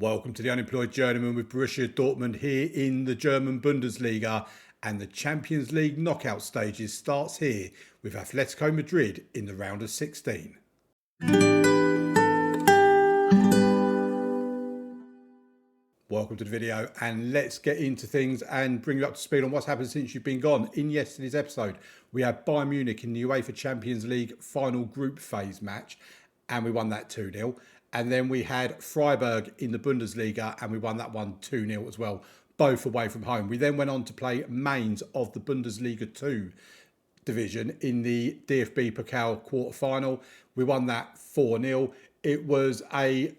Welcome to the Unemployed Journeyman with Borussia Dortmund here in the German Bundesliga, and the Champions League knockout stages starts here with Athletico Madrid in the round of 16. Welcome to the video, and let's get into things and bring you up to speed on what's happened since you've been gone. In yesterday's episode, we had Bayern Munich in the UEFA Champions League final group phase match, and we won that 2-0. And then we had Freiburg in the Bundesliga, and we won that one 2-0 as well, both away from home. We then went on to play Mainz of the Bundesliga 2 division in the DFB Pokal quarter-final. We won that 4-0. It was a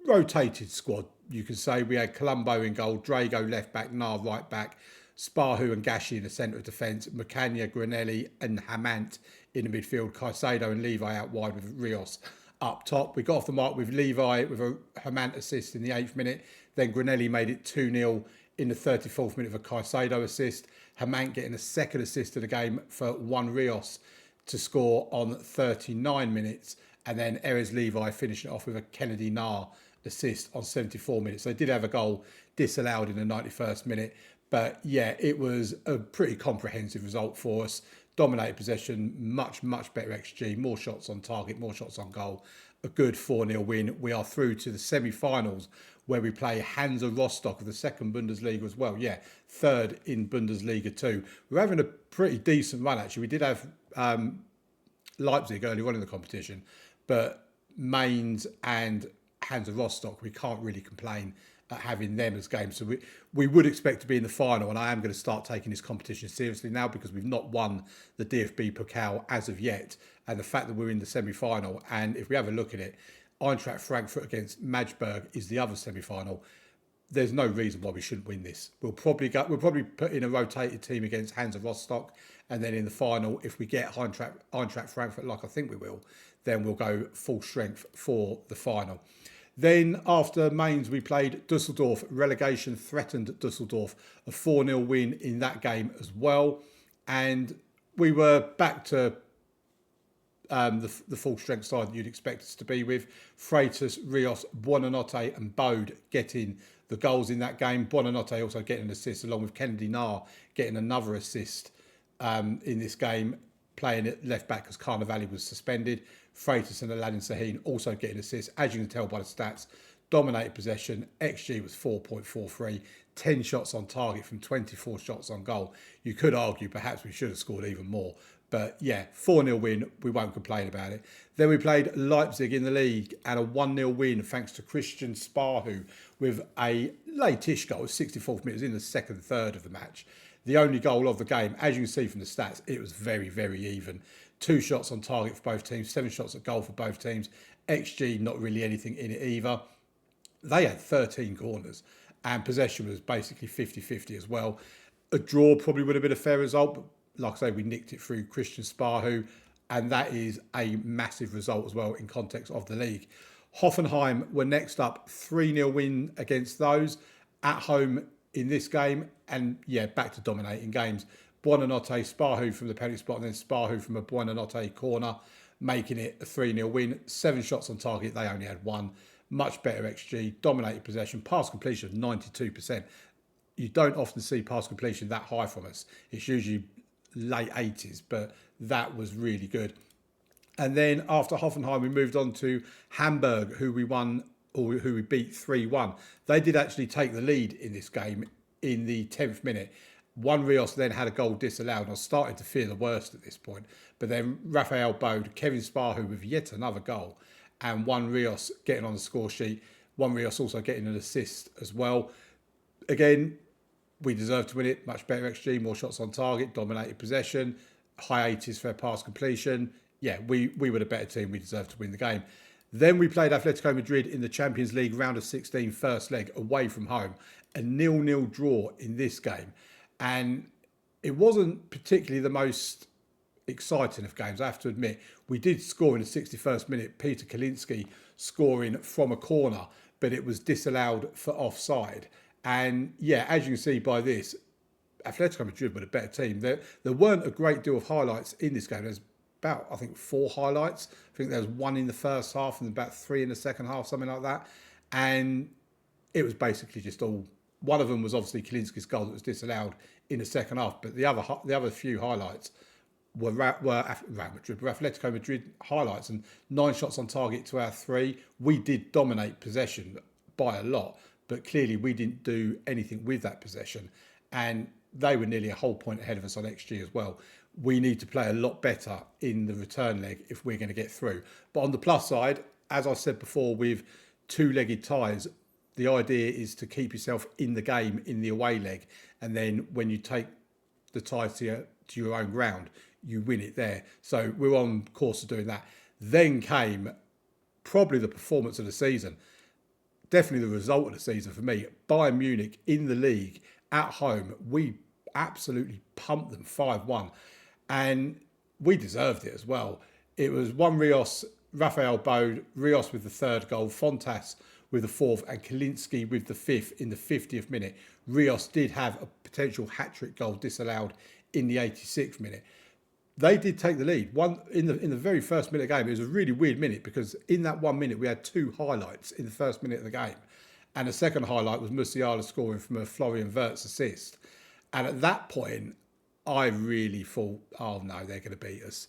rotated squad, you can say. We had Colombo in goal, Drago left back, Nar right back, Sparhu and Gashi in the centre of defence, Macania, Granelli and Hamant in the midfield, Caicedo and Levi out wide with Rios up top. We got off the mark with Levi with a Hamant assist in the 8th minute. Then Granelli made it 2-0 in the 34th minute of a Caicedo assist. Hamant getting a second assist of the game for Juan Rios to score on 39 minutes. And then Erez Levi finishing it off with a Kennedy Nar assist on 74 minutes. They did have a goal disallowed in the 91st minute. But yeah, it was a pretty comprehensive result for us. Dominated possession, much better XG, more shots on target, more shots on goal. A good 4-0 win. We are through to the semi-finals where we play Hansa Rostock of the second Bundesliga as well. Yeah, third in Bundesliga 2. We're having a pretty decent run, actually. We did have Leipzig earlier on in the competition, but Mainz and Hansa Rostock, we can't really complain at having them as games. So we would expect to be in the final, and I am going to start taking this competition seriously now because we've not won the DFB Pokal as of yet. And the fact that we're in the semi-final, and if we have a look at it, Eintracht Frankfurt against Magdeburg is the other semi-final. There's no reason why we shouldn't win this. We'll probably put in a rotated team against Hansa Rostock, and then in the final, if we get Eintracht Frankfurt, like I think we will, then we'll go full strength for the final. Then after Mainz, we played Dusseldorf. Relegation threatened Dusseldorf. A 4-0 win in that game as well. And we were back to the full strength side that you'd expect us to be with. Freitas, Rios, Buonanotte and Bode getting the goals in that game. Buonanotte also getting an assist along with Kennedy Nar getting another assist in this game, playing at left back because Carnevali was suspended. Freitas and Aladdin Sahin also getting assists. As you can tell by the stats, dominated possession. XG was 4.43, 10 shots on target from 24 shots on goal. You could argue perhaps we should have scored even more. But yeah, 4-0 win, we won't complain about it. Then we played Leipzig in the league and a 1-0 win thanks to Christian Sparhu with a late-ish goal, 64th minute, in the second third of the match. The only goal of the game, as you can see from the stats, it was very even. 2 shots on target for both teams, 7 shots at goal for both teams. XG, not really anything in it either. They had 13 corners and possession was basically 50-50 as well. A draw probably would have been a fair result, but like I say, we nicked it through Christian Sparhu, and that is a massive result as well in context of the league. Hoffenheim were next up, 3-0 win against those at home in this game, and yeah, back to dominating games. Buonanotte, Sparhu from the penalty spot, and then Sparhu from a Buonanotte corner, making it a 3-0 win. 7 shots on target, they only had 1. Much better XG, dominated possession, pass completion of 92%. You don't often see pass completion that high from us. It's usually late 80s, but that was really good. And then after Hoffenheim, we moved on to Hamburg, who we beat 3-1. They did actually take the lead in this game in the 10th minute. Juan Rios then had a goal disallowed. I was starting to fear the worst at this point. But then Raphael Bode, Kevin Sparhu with yet another goal, and Juan Rios getting on the score sheet. Juan Rios also getting an assist as well. Again, we deserved to win it. Much better XG, more shots on target, dominated possession, high 80s for pass completion. Yeah, we were the better team. We deserved to win the game. Then we played Atletico Madrid in the Champions League round of 16 first leg away from home. A 0-0 draw in this game. And it wasn't particularly the most exciting of games, I have to admit. We did score in the 61st minute, Peter Kalinski scoring from a corner, but it was disallowed for offside. And yeah, as you can see by this, Atletico Madrid were the better team. There weren't a great deal of highlights in this game. There's about, I think, 4 highlights. I think there was 1 in the first half and about 3 in the second half, something like that. And it was basically just all. One of them was obviously Kalinski's goal that was disallowed in the second half, but the other few highlights were Atletico Madrid highlights, and 9 shots on target to our 3. We did dominate possession by a lot, but clearly we didn't do anything with that possession, and they were nearly a whole point ahead of us on XG as well. We need to play a lot better in the return leg if we're going to get through. But on the plus side, as I said before, with 2-legged ties, the idea is to keep yourself in the game in the away leg, and then when you take the tie to your own ground, you win it there. So we're on course to doing that. Then came probably the performance of the season. Definitely the result of the season for me. Bayern Munich in the league at home, we absolutely pumped them 5-1, and we deserved it as well. It was one Rios, Rafael Bode, Rios with the 3rd goal, Fontas with the 4th, and Kalinski with the 5th in the 50th minute. Rios did have a potential hat-trick goal disallowed in the 86th minute. They did take the lead. One in the very first minute of the game. It was a really weird minute because in that 1 minute we had 2 highlights in the first minute of the game, and the second highlight was Musiala scoring from a Florian Wirtz assist. And at that point, I really thought, oh no, they're going to beat us.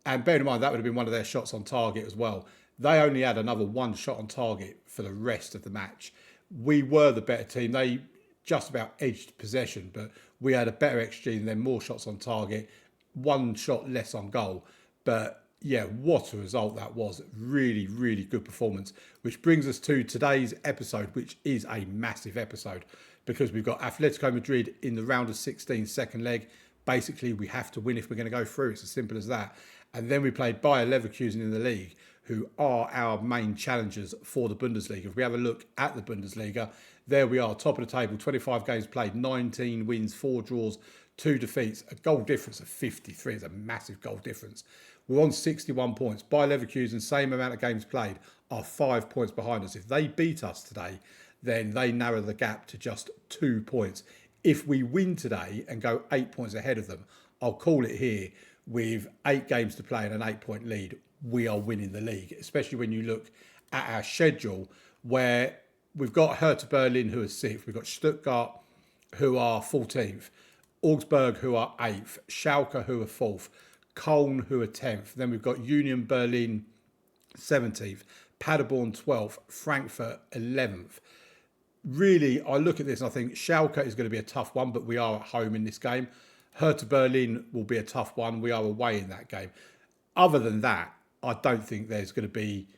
And bear in mind that would have been one of their shots on target as well. They only had another 1 shot on target for the rest of the match. We were the better team. They just about edged possession, but we had a better XG than them, more shots on target, 1 shot less on goal. But yeah, what a result that was. Really, really good performance. Which brings us to today's episode, which is a massive episode because we've got Atletico Madrid in the round of 16 second leg. Basically, we have to win if we're going to go through. It's as simple as that. And then we played Bayer Leverkusen in the league, who are our main challengers for the Bundesliga. If we have a look at the Bundesliga, there we are, top of the table, 25 games played, 19 wins, 4 draws, 2 defeats, a goal difference of 53. It's a massive goal difference. We're on 61 points. Bayer Leverkusen, same amount of games played, are 5 points behind us. If they beat us today, then they narrow the gap to just 2 points. If we win today and go 8 points ahead of them, I'll call it here, with 8 games to play and an 8-point lead, we are winning the league, especially when you look at our schedule where we've got Hertha Berlin, who are 6th, we've got Stuttgart, who are 14th, Augsburg, who are 8th, Schalke, who are 4th, Köln, who are 10th. Then we've got Union Berlin, 17th, Paderborn, 12th, Frankfurt, 11th. Really, I look at this and I think Schalke is going to be a tough one, but we are at home in this game. Hertha Berlin will be a tough one. We are away in that game. Other than that, I don't think there's going to be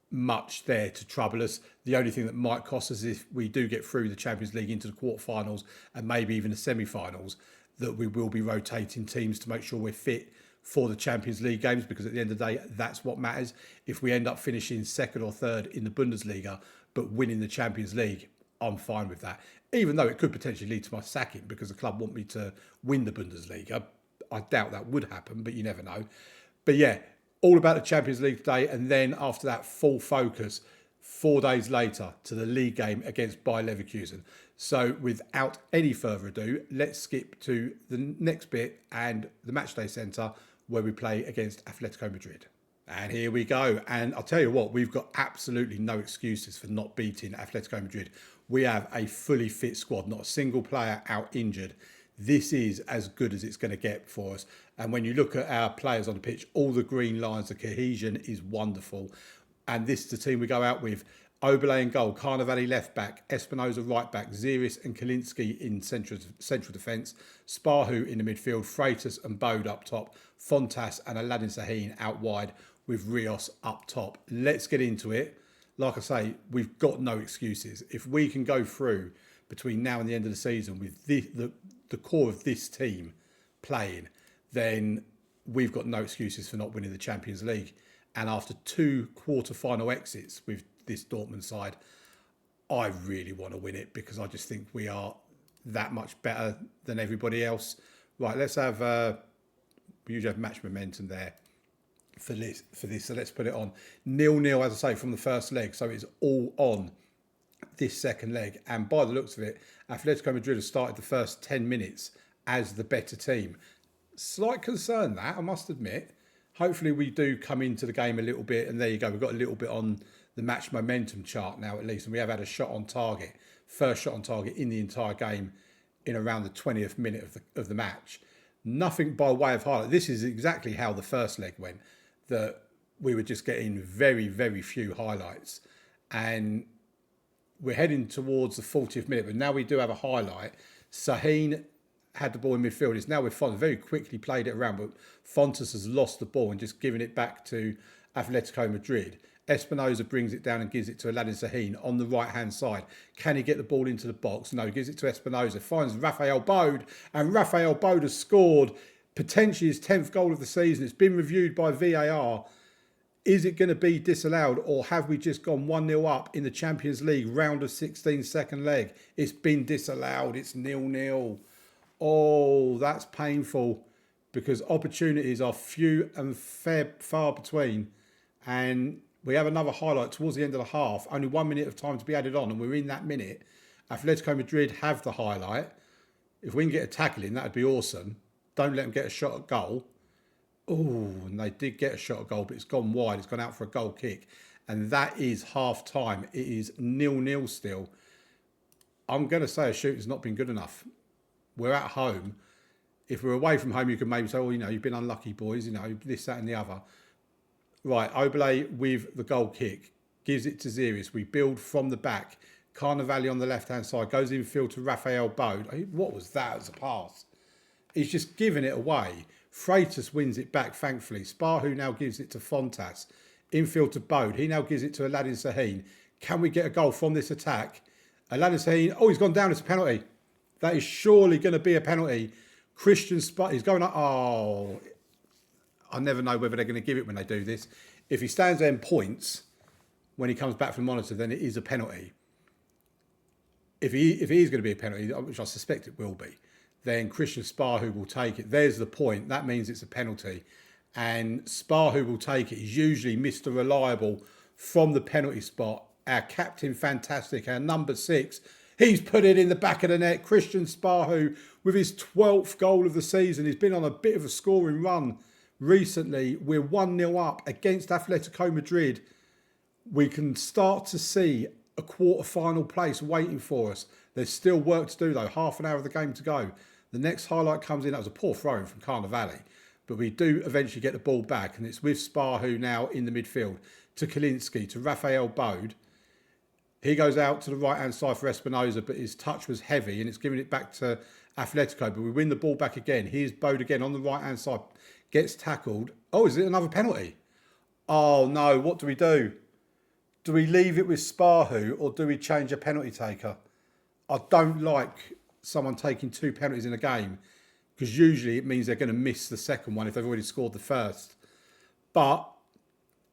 much there to trouble us. The only thing that might cost us if we do get through the Champions League into the quarterfinals and maybe even the semi-finals, that we will be rotating teams to make sure we're fit for the Champions League games, because at the end of the day, that's what matters. If we end up finishing 2nd or 3rd in the Bundesliga, but winning the Champions League, I'm fine with that. Even though it could potentially lead to my sacking because the club want me to win the Bundesliga. I doubt that would happen, but you never know. But yeah, all about the Champions League today. And then after that, full focus 4 days later to the league game against Bayer Leverkusen. So without any further ado, let's skip to the next bit and the Matchday Centre where we play against Atletico Madrid. And here we go. And I'll tell you what, we've got absolutely no excuses for not beating Atletico Madrid. We have a fully fit squad, not a single player out injured. This is as good as it's going to get for us. And when you look at our players on the pitch, all the green lines, the cohesion is wonderful. And this is the team we go out with. Oberle in goal, Carnevale left back, Espinoza right back, Ziris and Kalinski in central defence, Sparhu in the midfield, Freitas and Bode up top, Fontas and Aladdin Sahin out wide with Rios up top. Let's get into it. Like I say, we've got no excuses. If we can go through between now and the end of the season with the core of this team playing, then we've got no excuses for not winning the Champions League. And after 2 quarter-final exits with this Dortmund side, I really want to win it because I just think we are that much better than everybody else. Right, let's have, we usually have match momentum there for this. So let's put it on 0-0, as I say, from the first leg. So it's all on this second leg. And by the looks of it, Atletico Madrid has started the first 10 minutes as the better team. Slight concern that, I must admit. Hopefully we do come into the game a little bit, and there you go. We've got a little bit on the match momentum chart now at least, and we have had a shot on target, first shot on target in the entire game in around the 20th minute of the match. Nothing by way of highlight. This is exactly how the first leg went, that we were just getting very, very few highlights. And we're heading towards the 40th minute, but now we do have a highlight. Sahin had the ball in midfield. It's now with Fontes. Very quickly played it around, but Fontes has lost the ball and just given it back to Athletico Madrid. Espinosa brings it down and gives it to Aladdin Sahin on the right-hand side. Can he get the ball into the box? No, he gives it to Espinosa. Finds Rafael Bode, and Rafael Bode has scored potentially his 10th goal of the season. It's been reviewed by VAR. Is it going to be disallowed, or have we just gone 1-0 up in the Champions League round of 16 second leg? It's been disallowed. It's 0-0. Oh, that's painful, because opportunities are few and far between. And we have another highlight towards the end of the half. Only 1 minute of time to be added on, and we're in that minute. Atletico Madrid have the highlight. If we can get a tackle in, that would be awesome. Don't let them get a shot at goal. Oh, and they did get a shot at goal, but it's gone wide. It's gone out for a goal kick. And that is half time. It is 0-0 still. I'm going to say a shooting's not been good enough. We're at home. If we're away from home, you can maybe say, oh, you've been unlucky, boys. This, that and the other. Right, Oblé with the goal kick. Gives it to Xerius. We build from the back. Carnevale on the left-hand side. Goes infield to Rafael Bode. What was that as a pass? He's just given it away. Freitas wins it back, thankfully. Sparhu now gives it to Fontas. Infield to Bode. He now gives it to Aladdin Sahin. Can we get a goal from this attack? Aladdin Sahin. Oh, he's gone down. It's a penalty. That is surely going to be a penalty. Christian Sparhu. He's going up. Oh, I never know whether they're going to give it when they do this. If he stands there and points when he comes back from the monitor, then it is a penalty. If he is going to be a penalty, which I suspect it will be, then Christian Sparhu will take it. There's the point. That means it's a penalty. And Sparhu will take it. He's usually Mr. Reliable from the penalty spot. Our captain, fantastic. Our number 6. He's put it in the back of the net. Christian Sparhu with his 12th goal of the season. He's been on a bit of a scoring run recently. We're 1-0 up against Atletico Madrid. We can start to see a quarter-final place waiting for us. There's still work to do, though. Half an hour of the game to go. The next highlight comes in. That was a poor throw-in from Carnevale. But we do eventually get the ball back, and it's with Sparhu now in the midfield to Kalinski, to Rafael Bode. He goes out to the right-hand side for Espinosa, but his touch was heavy, and it's giving it back to Atletico. But we win the ball back again. Here's Bode again on the right-hand side. Gets tackled. Oh, is it another penalty? Oh, no. What do we do? Do we leave it with Sparhu, or do we change a penalty taker? I don't like someone taking 2 penalties in a game, because usually it means they're going to miss the second one if they've already scored the first. But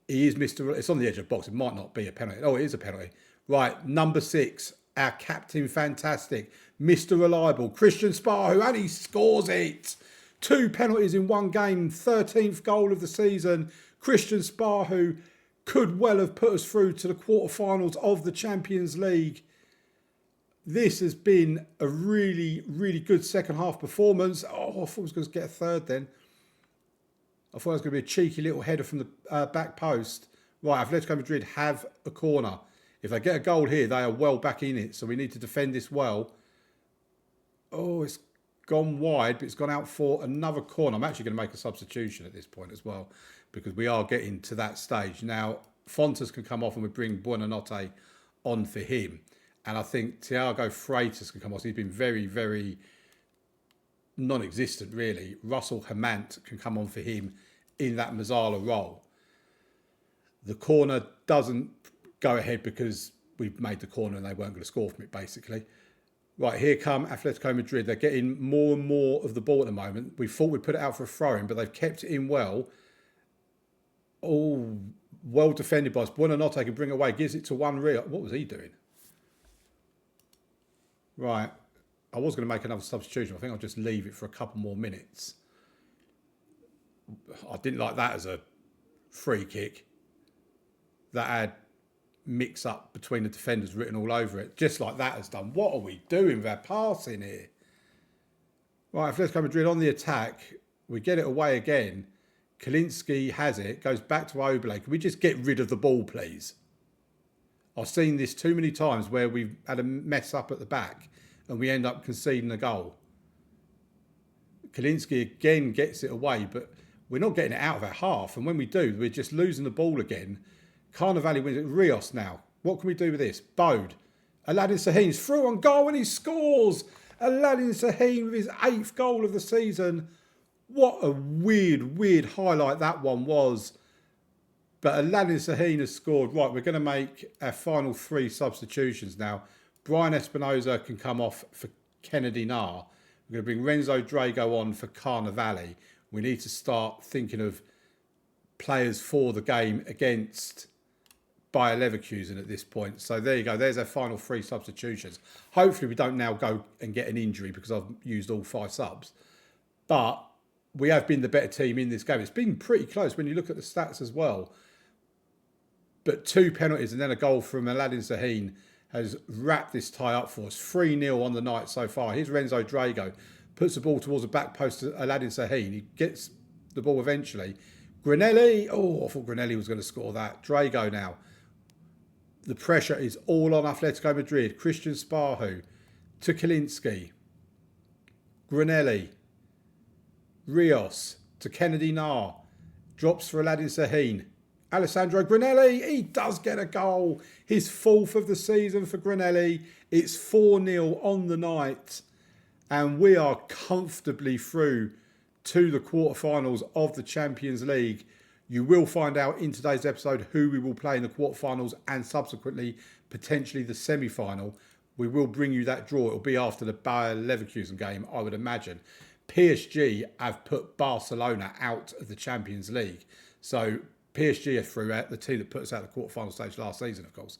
he is Mr. It's on the edge of the box. It might not be a penalty. Oh, it is a penalty. Right, number 6, our captain, fantastic, Mr. Reliable, Christian Sparhu, and he scores it. 2 penalties in one game, 13th goal of the season. Christian Sparhu could well have put us through to the quarterfinals of the Champions League. This has been a really, really good second half performance. Oh, I thought I was going to get a third then. I thought it was going to be a cheeky little header from the back post. Right, Atletico Madrid have a corner. If they get a goal here, they are well back in it. So we need to defend this well. Oh, it's gone wide, but it's gone out for another corner. I'm actually going to make a substitution at this point as well, because we are getting to that stage. Now, Fontes can come off and we bring Buonanotte on for him. And I think Thiago Freitas can come off. He's been very, very non-existent, really. Russell Hamant can come on for him in that Mazzala role. The corner doesn't go ahead because we've made the corner and they weren't going to score from it, basically. Right, here come Atletico Madrid. They're getting more and more of the ball at the moment. We thought we'd put it out for a throw-in, but they've kept it in well. Oh, well defended by us. Buonanotte can bring away. Gives it to one real. What was he doing? Right, I was going to make another substitution. I think I'll just leave it for a couple more minutes. I didn't like that as a free kick. That had mix-up between the defenders written all over it. Just like that has done. What are we doing with our passing here? Right, Atletico Madrid on the attack. We get it away again. Kalinski has it. Goes back to Oblé. Can we just get rid of the ball, please? I've seen this too many times where we've had a mess up at the back and we end up conceding a goal. Kalinski again gets it away, but we're not getting it out of our half. And when we do, we're just losing the ball again. Carnevale wins it. Rios now. What can we do with this? Bode. Aladdin Sahin's through on goal and he scores. Aladdin Sahin with his 8th goal of the season. What a weird highlight that one was. But Aladdin Sahin has scored. Right, we're going to make our final 3 substitutions now. Brian Espinosa can come off for Kennedy Nar. We're going to bring Renzo Drago on for Carnevale. We need to start thinking of players for the game against Bayer Leverkusen at this point. So there you go. There's our final 3 substitutions. Hopefully we don't now go and get an injury because I've used all 5 subs. But we have been the better team in this game. It's been pretty close when you look at the stats as well. But 2 penalties and then a goal from Aladdin Sahin has wrapped this tie up for us. 3-0 on the night so far. Here's Renzo Drago. Puts the ball towards the back post to Aladdin Sahin. He gets the ball eventually. Granelli. Oh, I thought Granelli was going to score that. Drago now. The pressure is all on Atletico Madrid. Christian Sparhu to Kalinski. Granelli. Rios to Kennedy Nar. Drops for Aladdin Sahin. Alessandro Granelli, he does get a goal. His 4th of the season for Granelli. It's 4-0 on the night. And we are comfortably through to the quarterfinals of the Champions League. You will find out in today's episode who we will play in the quarterfinals and subsequently potentially the semi-final. We will bring you that draw. It'll be after the Bayer Leverkusen game, I would imagine. PSG have put Barcelona out of the Champions League. So PSG are through, the team that put us out of the quarterfinal stage last season, of course.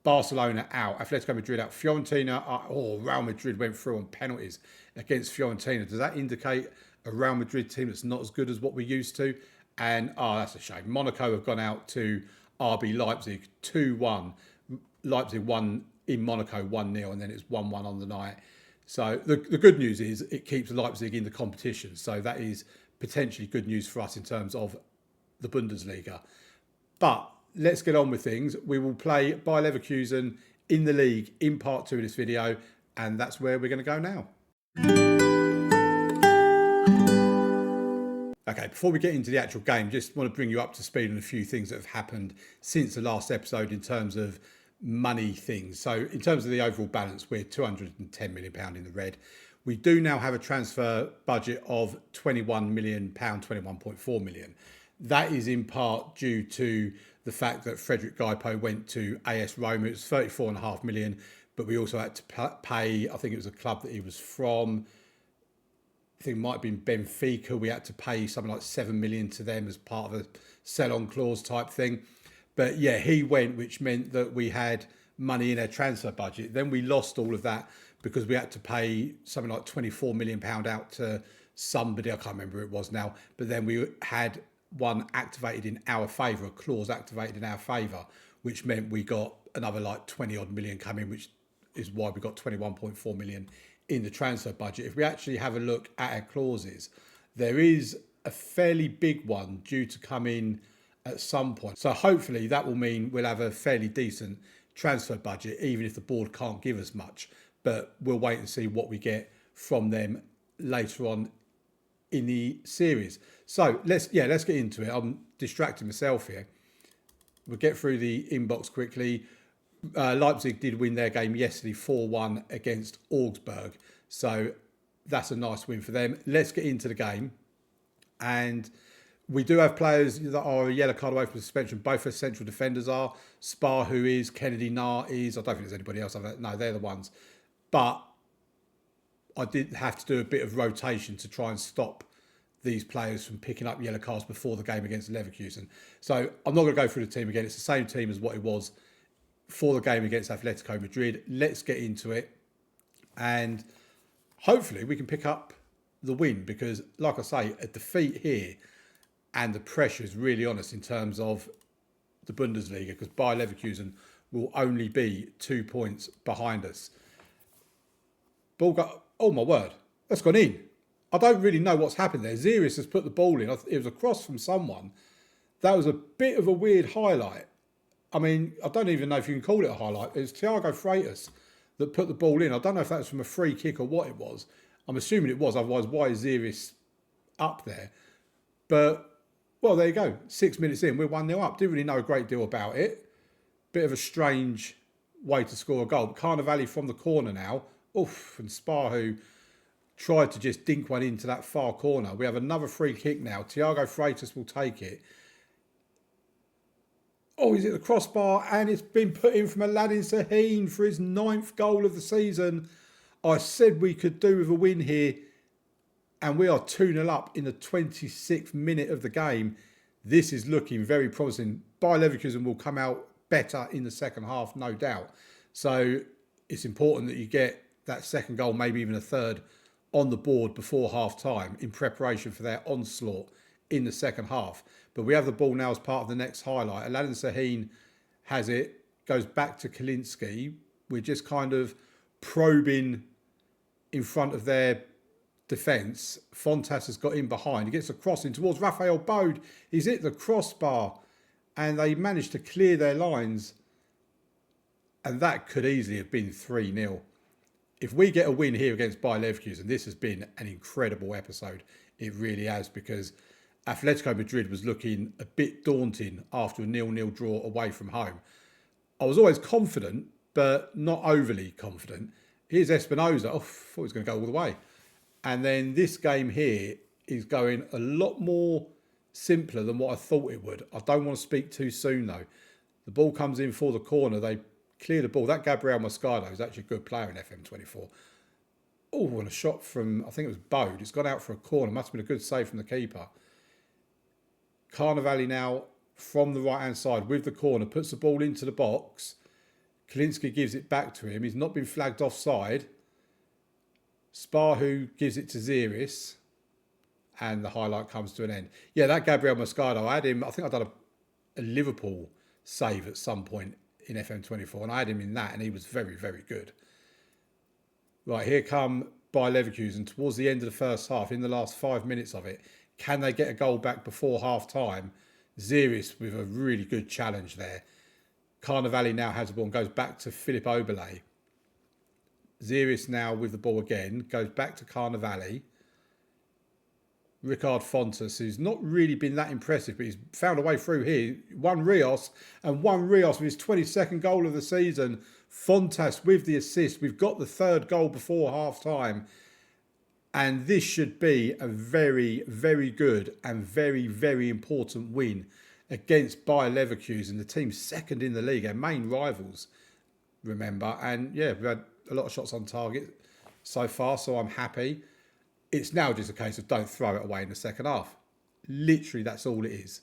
Barcelona out. Atletico Madrid out. Fiorentina. Real Madrid went through on penalties against Fiorentina. Does that indicate a Real Madrid team that's not as good as what we're used to? And, that's a shame. Monaco have gone out to RB Leipzig 2-1. Leipzig won in Monaco 1-0 and then it's 1-1 on the night. So the good news is it keeps Leipzig in the competition. So that is potentially good news for us in terms of the Bundesliga. But let's get on with things. We will play Bayer Leverkusen in the league in part 2 of this video. And that's where we're going to go now. Okay, before we get into the actual game, just want to bring you up to speed on a few things that have happened since the last episode in terms of money things. So in terms of the overall balance, we're £210 million in the red. We do now have a transfer budget of £21 million, £21.4 million. That is in part due to the fact that Frederick Gaipo went to AS Roma. It was £34.5 million, but we also had to pay, I think it was a club that he was from, I think it might have been Benfica. We had to pay something like £7 million to them as part of a sell-on clause type thing. But yeah, he went, which meant that we had money in our transfer budget. Then we lost all of that because we had to pay something like £24 million out to somebody. I can't remember who it was now. But then we had one activated in our favour, a clause activated in our favour, which meant we got another like 20 odd million coming, which is why we got 21.4 million in the transfer budget. If we actually have a look at our clauses, there is a fairly big one due to come in at some point. So hopefully that will mean we'll have a fairly decent transfer budget, even if the board can't give us much. But we'll wait and see what we get from them later on in the series. So let's get into it. I'm distracting myself here. We'll get through the inbox quickly. Leipzig did win their game yesterday 4-1 against Augsburg. So that's a nice win for them. Let's get into the game. And we do have players that are a yellow card away from suspension. Both our central defenders are. Spar, who is. Kennedy Nar is. I don't think there's anybody else. No, they're the ones. But I did have to do a bit of rotation to try and stop these players from picking up yellow cards before the game against Leverkusen. So I'm not going to go through the team again. It's the same team as what it was for the game against Atletico Madrid. Let's get into it. And hopefully we can pick up the win because, like I say, a defeat here and the pressure is really on us in terms of the Bundesliga because Bayer Leverkusen will only be 2 points behind us. Ball got, oh my word, that's gone in. I don't really know what's happened there. Xerius has put the ball in. It was a cross from someone. That was a bit of a weird highlight. I mean, I don't even know if you can call it a highlight. It's Thiago Freitas that put the ball in. I don't know if that was from a free kick or what it was. I'm assuming it was. Otherwise, why is Ziris up there? But, well, there you go. 6 minutes in, we're 1-0 up. Didn't really know a great deal about it. Bit of a strange way to score a goal. But Carnevale from the corner now. Oof, and Sparhu tried to just dink one into that far corner. We have another free kick now. Thiago Freitas will take it. Oh, he's at the crossbar and it's been put in from Aladdin Sahin for his 9th goal of the season. I said we could do with a win here and we are 2-0 up in the 26th minute of the game. This is looking very promising. Bayer Leverkusen will come out better in the second half, no doubt. So it's important that you get that second goal, maybe even a third, on the board before half time in preparation for their onslaught in the second half. But we have the ball now as part of the next highlight. Aladdin Sahin has it, goes back to Kalinski. We're just kind of probing in front of their defence. Fontas has got in behind. He gets a cross in towards Raphael Bode. He's hit the crossbar and they managed to clear their lines. And that could easily have been 3-0. If we get a win here against Bayer Leverkusen, this has been an incredible episode. It really has, because Atletico Madrid was looking a bit daunting after a 0-0 draw away from home. I was always confident, but not overly confident. Here's Espinosa. Oh, I thought he was going to go all the way. And then this game here is going a lot more simpler than what I thought it would. I don't want to speak too soon, though. The ball comes in for the corner. They clear the ball. That Gabriel Moscardo is actually a good player in FM24. Oh, and a shot from, I think it was Bode. It's gone out for a corner. Must have been a good save from the keeper. Carnevale now from the right-hand side with the corner, puts the ball into the box. Kalinski gives it back to him. He's not been flagged offside. Sparhu gives it to Ziris. And the highlight comes to an end. Yeah, that Gabriel Moscardo, I had him, I think I've done a Liverpool save at some point in FM24, and I had him in that, and he was very, very good. Right, here come Bayer Leverkusen towards the end of the first half, in the last 5 minutes of it. Can they get a goal back before half-time? Ziris with a really good challenge there. Carnevale now has the ball and goes back to Philip Oberle. Ziris now with the ball again, goes back to Carnevale. Ricard Fontas, who's not really been that impressive, but he's found a way through here. One Rios with his 22nd goal of the season. Fontas with the assist. We've got the third goal before half-time. And this should be a very, very good and very, very important win against Bayer Leverkusen, the team second in the league, our main rivals, remember. And yeah, we've had a lot of shots on target so far, so I'm happy. It's now just a case of don't throw it away in the second half. Literally, that's all it is.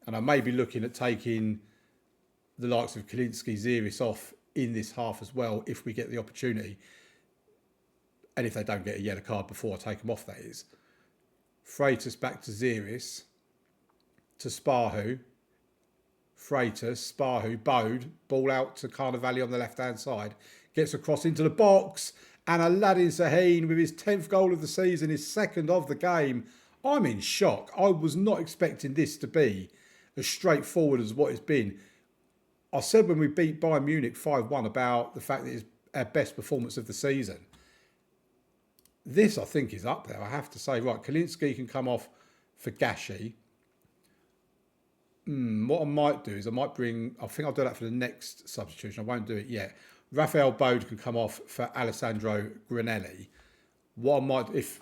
And I may be looking at taking the likes of Kalinski, Ziris off in this half as well, if we get the opportunity. And if they don't get a yellow card before I take them off, that is. Freitas back to Ziris. To Sparhu. Freitas, Sparhu, Bode. Ball out to Carnevale on the left-hand side. Gets across into the box. And Aladdin Sahin with his 10th goal of the season, his second of the game. I'm in shock. I was not expecting this to be as straightforward as what it's been. I said when we beat Bayern Munich 5-1 about the fact that it's our best performance of the season. This, I think, is up there, I have to say. Right, Kalinski can come off for Gashi. What I might do is I think I'll do that for the next substitution. I won't do it yet. Raphael Bode can come off for Alessandro Granelli. What I might, if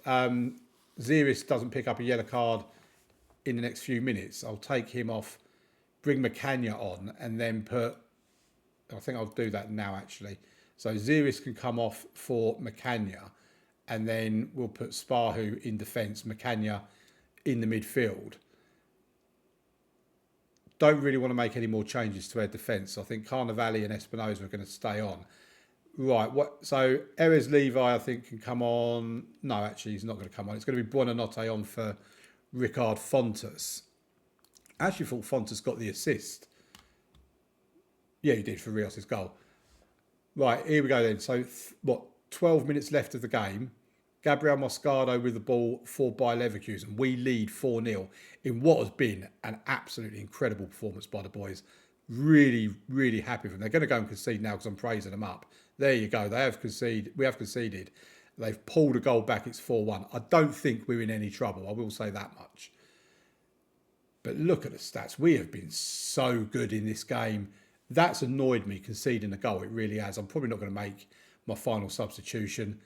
Ziris doesn't pick up a yellow card in the next few minutes, I'll take him off, bring Macagna on, and then put, I think I'll do that now actually. So Ziris can come off for Macagna, and then we'll put Sparhu in defence, Macagna in the midfield. Don't really want to make any more changes to our defence. I think Carnevale and Espinosa are going to stay on. Right, so Erez Levi, I think, can come on. No, actually, he's not going to come on. It's going to be Buonanotte on for Ricard Fontas. I actually thought Fontas got the assist. Yeah, he did for Rios' goal. Right, here we go then. So, 12 minutes left of the game. Gabriel Moscardo with the ball for Bayer Leverkusen. We lead 4-0 in what has been an absolutely incredible performance by the boys. Really, really happy with them. They're going to go and concede now because I'm praising them up. There you go. They have conceded. We have conceded. They've pulled a goal back. It's 4-1. I don't think we're in any trouble. I will say that much. But look at the stats. We have been so good in this game. That's annoyed me, conceding a goal. It really has. I'm probably not going to make my final substitution.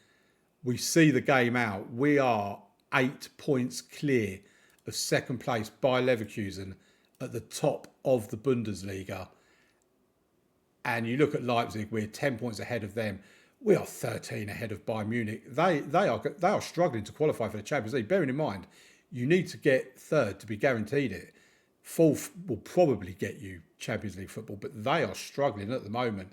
We see the game out. We are 8 points clear of second place by Leverkusen at the top of the Bundesliga. And you look at Leipzig, we're 10 points ahead of them. We are 13 ahead of Bayern Munich. They are struggling to qualify for the Champions League. Bearing in mind, you need to get third to be guaranteed it. Fourth will probably get you Champions League football, but they are struggling at the moment.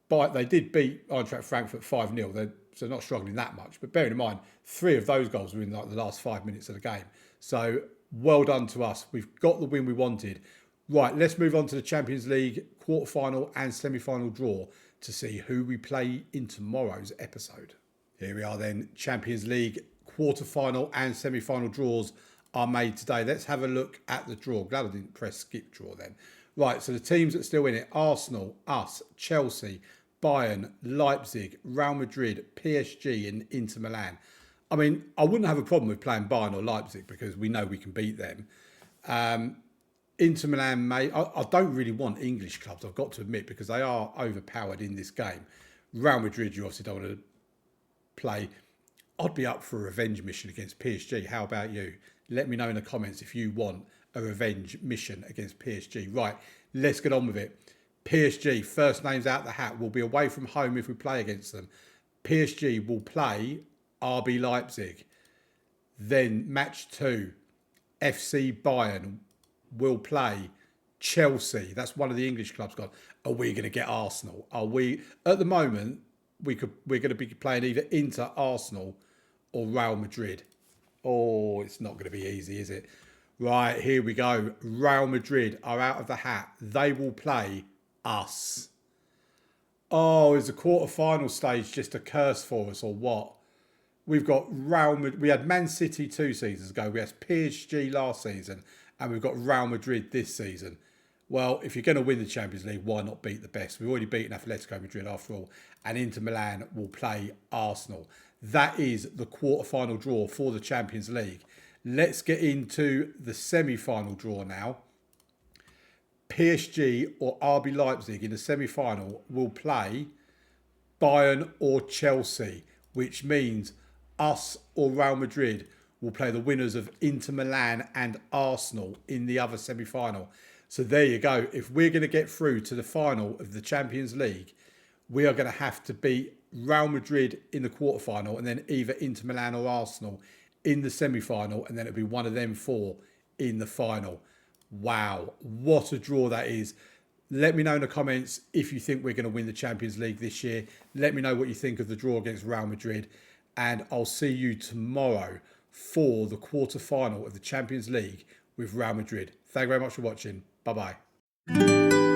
But they did beat Eintracht Frankfurt 5-0, so not struggling that much. But bearing in mind, 3 of those goals were in like the last 5 minutes of the game. So well done to us. We've got the win we wanted. Right, let's move on to the Champions League quarter-final and semi-final draw to see who we play in tomorrow's episode. Here we are then. Champions League quarter-final and semi-final draws are made today. Let's have a look at the draw. Glad I didn't press skip draw then. Right, so the teams that are still in it: Arsenal, us, Chelsea, Bayern, Leipzig, Real Madrid, PSG and Inter Milan. I mean, I wouldn't have a problem with playing Bayern or Leipzig because we know we can beat them. Inter Milan I don't really want English clubs, I've got to admit, because they are overpowered in this game. Real Madrid, you obviously don't want to play. I'd be up for a revenge mission against PSG. How about you? Let me know in the comments if you want a revenge mission against PSG. Right, let's get on with it. PSG, first names out the hat. We'll be away from home if we play against them. PSG will play RB Leipzig. Then match 2, FC Bayern will play Chelsea. That's one of the English clubs gone. Are we going to get Arsenal? Are we? At the moment, we're going to be playing either Inter, Arsenal or Real Madrid. Oh, it's not going to be easy, is it? Right, here we go. Real Madrid are out of the hat. They will play us. Oh, is the quarter-final stage just a curse for us or what? We've got Real Madrid. We had Man City 2 seasons ago. We had PSG last season. And we've got Real Madrid this season. Well, if you're going to win the Champions League, why not beat the best? We've already beaten Athletico Madrid after all. And Inter Milan will play Arsenal. That is the quarter-final draw for the Champions League. Let's get into the semi-final draw now. PSG or RB Leipzig in the semi-final will play Bayern or Chelsea, which means us or Real Madrid will play the winners of Inter Milan and Arsenal in the other semi-final. So there you go. If we're going to get through to the final of the Champions League, we are going to have to beat Real Madrid in the quarterfinal and then either Inter Milan or Arsenal in the semi-final, and then it'll be one of them 4 in the final. Wow, what a draw that is. Let me know in the comments if you think we're going to win the Champions League this year. Let me know what you think of the draw against Real Madrid, and I'll see you tomorrow for the quarter-final of the Champions League with Real Madrid. Thank you very much for watching. Bye-bye.